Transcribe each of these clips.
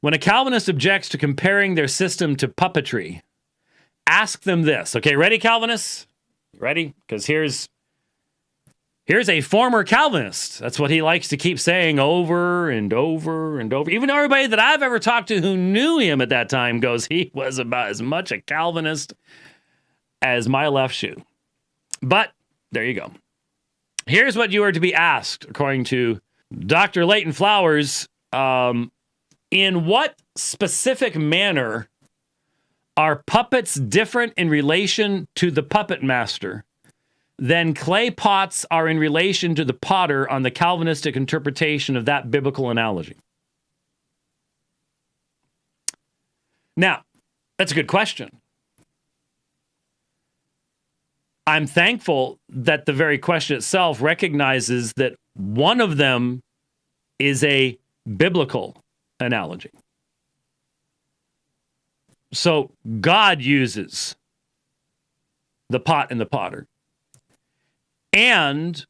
When a Calvinist objects to comparing their system to puppetry, ask them this. Okay, ready, Calvinists? Ready? Because here's a former Calvinist. That's what he likes to keep saying over and over and over. Even everybody that I've ever talked to who knew him at that time goes, he was about as much a Calvinist as my left shoe. But there you go. Here's what you are to be asked, according to Dr. Leighton Flowers. In what specific manner are puppets different in relation to the puppet master than clay pots are in relation to the potter on the Calvinistic interpretation of that biblical analogy? Now, that's a good question. I'm thankful that the very question itself recognizes that one of them is a biblical analogy. So God uses the pot and the potter. And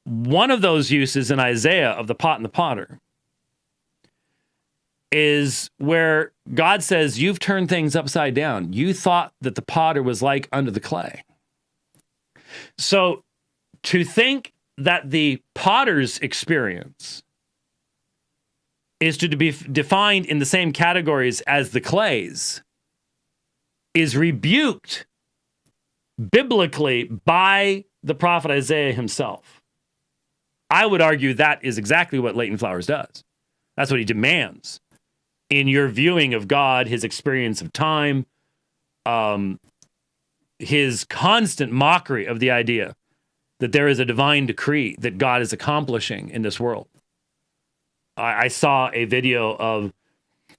one of those uses in Isaiah of the pot and the potter is where God says, you've turned things upside down. You thought that the potter was like unto the clay. So to think that the potter's experience is to be defined in the same categories as the clay's is rebuked biblically by the prophet Isaiah himself. I would argue that is exactly what Leighton Flowers does. That's what he demands in your viewing of God, his experience of time, his constant mockery of the idea that there is a divine decree that God is accomplishing in this world. I saw a video of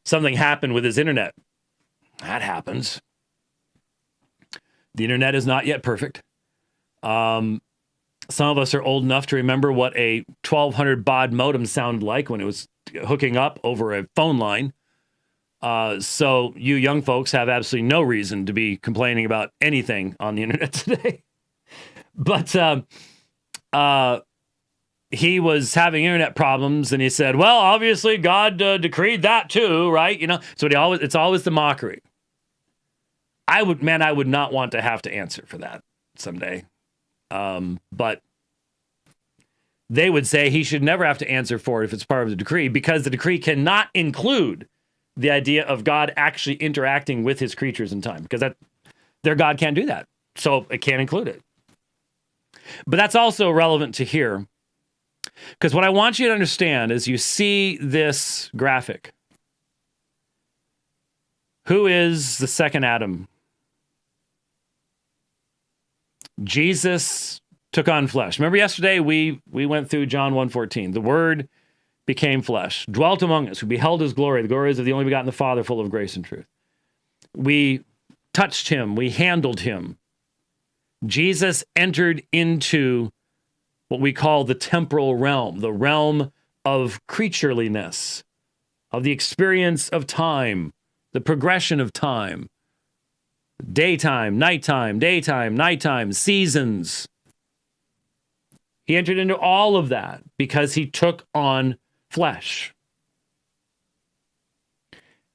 something happened with his internet. That happens. The internet is not yet perfect. Some of us are old enough to remember what a 1200 baud modem sounded like when it was hooking up over a phone line. So you young folks have absolutely no reason to be complaining about anything on the internet today. But he was having internet problems, and he said, well, obviously God decreed that too, right? You know, so it's always the mockery. I would not want to have to answer for that someday. But they would say he should never have to answer for it if it's part of the decree, because the decree cannot include the idea of God actually interacting with his creatures in time, because their God can't do that. So it can't include it. But that's also relevant to here, because what I want you to understand is you see this graphic. Who is the second Adam? Jesus took on flesh. Remember yesterday we went through John 1:14. The Word became flesh, dwelt among us. We beheld his glory. The glory is of the only begotten of the Father, full of grace and truth. We touched him. We handled him. Jesus entered into what we call the temporal realm, the realm of creatureliness, of the experience of time, the progression of time, daytime, nighttime, seasons. He entered into all of that because he took on flesh.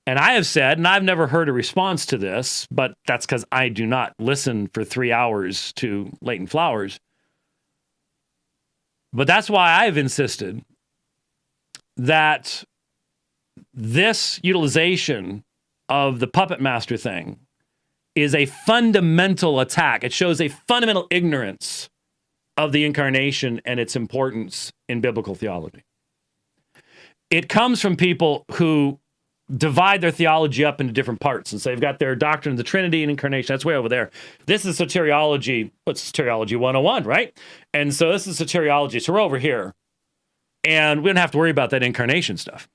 And I have said, and I've never heard a response to this, but that's because I do not listen for 3 hours to Leighton Flowers. But that's why I've insisted that this utilization of the puppet master thing is a fundamental attack. It shows a fundamental ignorance of the incarnation and its importance in biblical theology. It comes from people who divide their theology up into different parts. And so they've got their doctrine of the Trinity and incarnation. That's way over there. This is soteriology. What's soteriology 101, right? And so this is soteriology. So we're over here. And we don't have to worry about that incarnation stuff.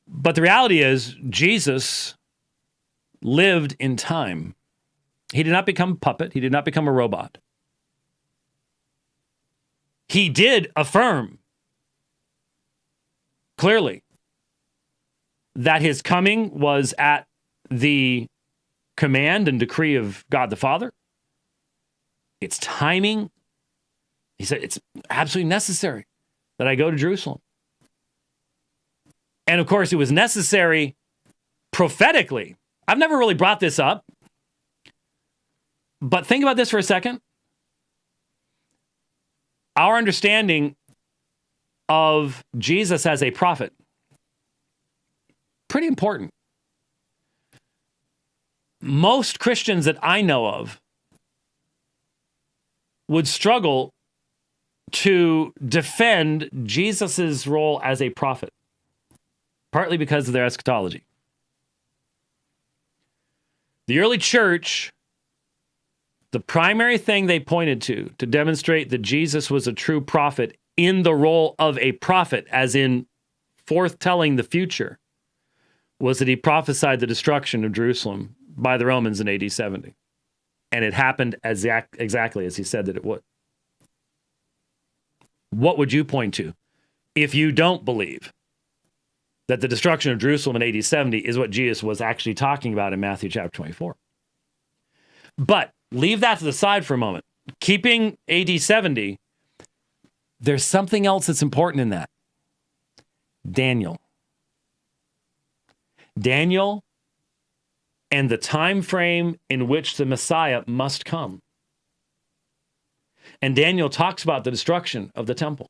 But the reality is, Jesus lived in time. He did not become a puppet. He did not become a robot. He did affirm clearly that his coming was at the command and decree of God the Father. It's timing. He said it's absolutely necessary that I go to Jerusalem. And of course, it was necessary prophetically. I've never really brought this up, but think about this for a second. Our understanding of Jesus as a prophet, pretty important. Most Christians that I know of would struggle to defend Jesus's role as a prophet, partly because of their eschatology. The early church, the primary thing they pointed to demonstrate that Jesus was a true prophet in the role of a prophet, as in forthtelling the future, was that he prophesied the destruction of Jerusalem by the Romans in AD 70. And it happened exactly as he said that it would. What would you point to if you don't believe that the destruction of Jerusalem in AD 70 is what Jesus was actually talking about in Matthew chapter 24? But leave that to the side for a moment. Keeping AD 70, there's something else that's important in that. Daniel and the time frame in which the Messiah must come. And Daniel talks about the destruction of the temple,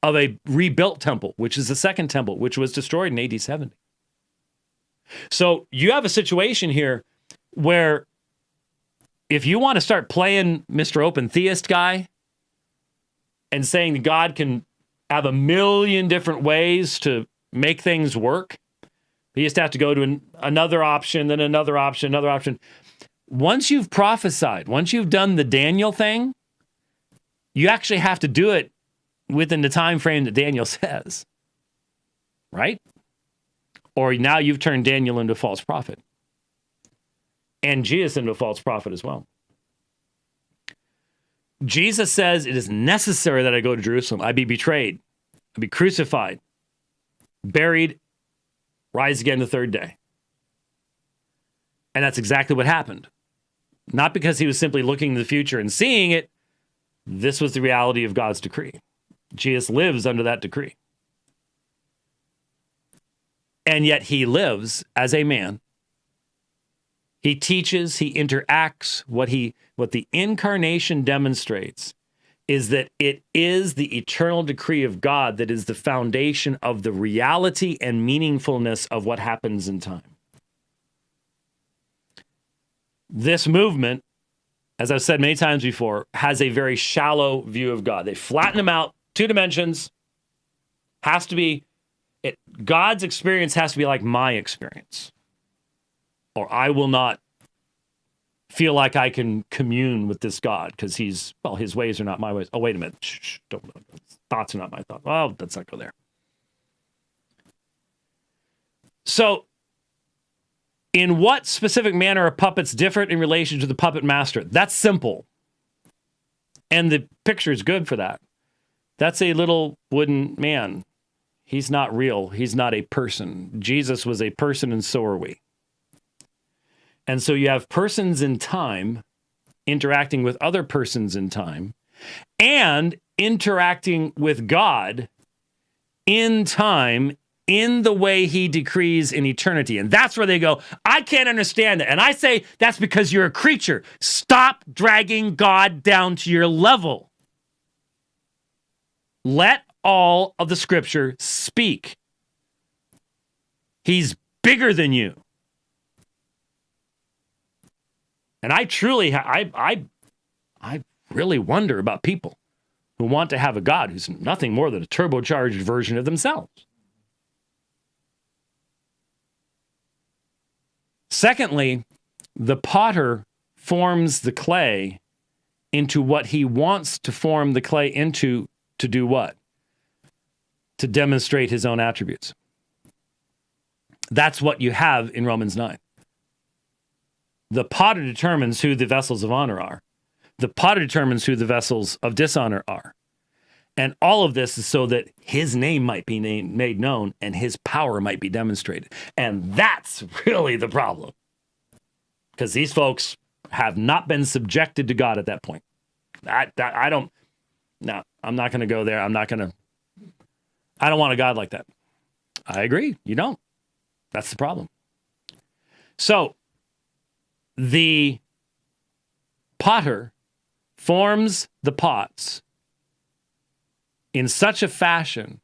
of a rebuilt temple, which is the second temple, which was destroyed in AD 70. So you have a situation here where if you want to start playing Mr. Open Theist guy and saying God can have a million different ways to make things work, you just have to go to another option, then another option, another option. Once you've prophesied, once you've done the Daniel thing, you actually have to do it within the time frame that Daniel says, right? Or now you've turned Daniel into a false prophet and Jesus into a false prophet as well. Jesus says it is necessary that I go to Jerusalem. I be betrayed, I be crucified, buried, rise again the third day. And that's exactly what happened. Not because he was simply looking to the future and seeing it. This was the reality of God's decree. Jesus lives under that decree. And yet he lives as a man. He teaches, he interacts. What the incarnation demonstrates is that it is the eternal decree of God that is the foundation of the reality and meaningfulness of what happens in time. This movement, as I've said many times before, has a very shallow view of God. They flatten him out, 2 dimensions. God's experience has to be like my experience, or I will not feel like I can commune with this God because his ways are not my ways. Oh, wait a minute. Shh, don't. Thoughts are not my thoughts. Well, let's not go there. So, in what specific manner are puppets different in relation to the puppet master? That's simple. And the picture is good for that. That's a little wooden man. He's not real. He's not a person. Jesus was a person, and so are we. And so you have persons in time interacting with other persons in time and interacting with God in time in the way he decrees in eternity. And that's where they go, I can't understand it. And I say, that's because you're a creature. Stop dragging God down to your level. Let all of the scripture speak. He's bigger than you. And I truly, I really wonder about people who want to have a God who's nothing more than a turbocharged version of themselves. Secondly, the potter forms the clay into what he wants to form the clay into to do what? To demonstrate his own attributes. That's what you have in Romans 9. The potter determines who the vessels of honor are. The potter determines who the vessels of dishonor are. And all of this is so that his name might be made known and his power might be demonstrated. And that's really the problem. Because these folks have not been subjected to God at that point. I'm not going to go there. I don't want a God like that. I agree. You don't. That's the problem. So the potter forms the pots in such a fashion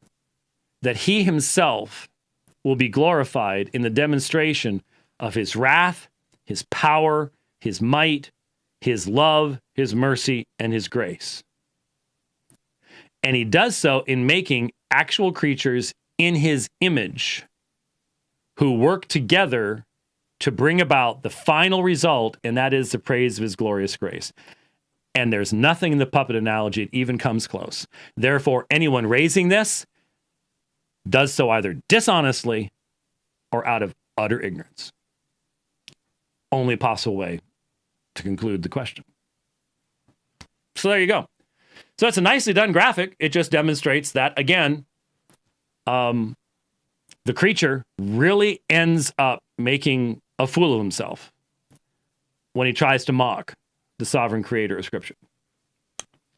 that he himself will be glorified in the demonstration of his wrath, his power, his might, his love, his mercy, and his grace. And he does so in making actual creatures in his image who work together to bring about the final result, and that is the praise of his glorious grace. And there's nothing in the puppet analogy that even comes close. Therefore, anyone raising this does so either dishonestly or out of utter ignorance. Only possible way to conclude the question. So there you go. So it's a nicely done graphic. It just demonstrates that, again, the creature really ends up making a fool of himself when he tries to mock the sovereign creator of Scripture.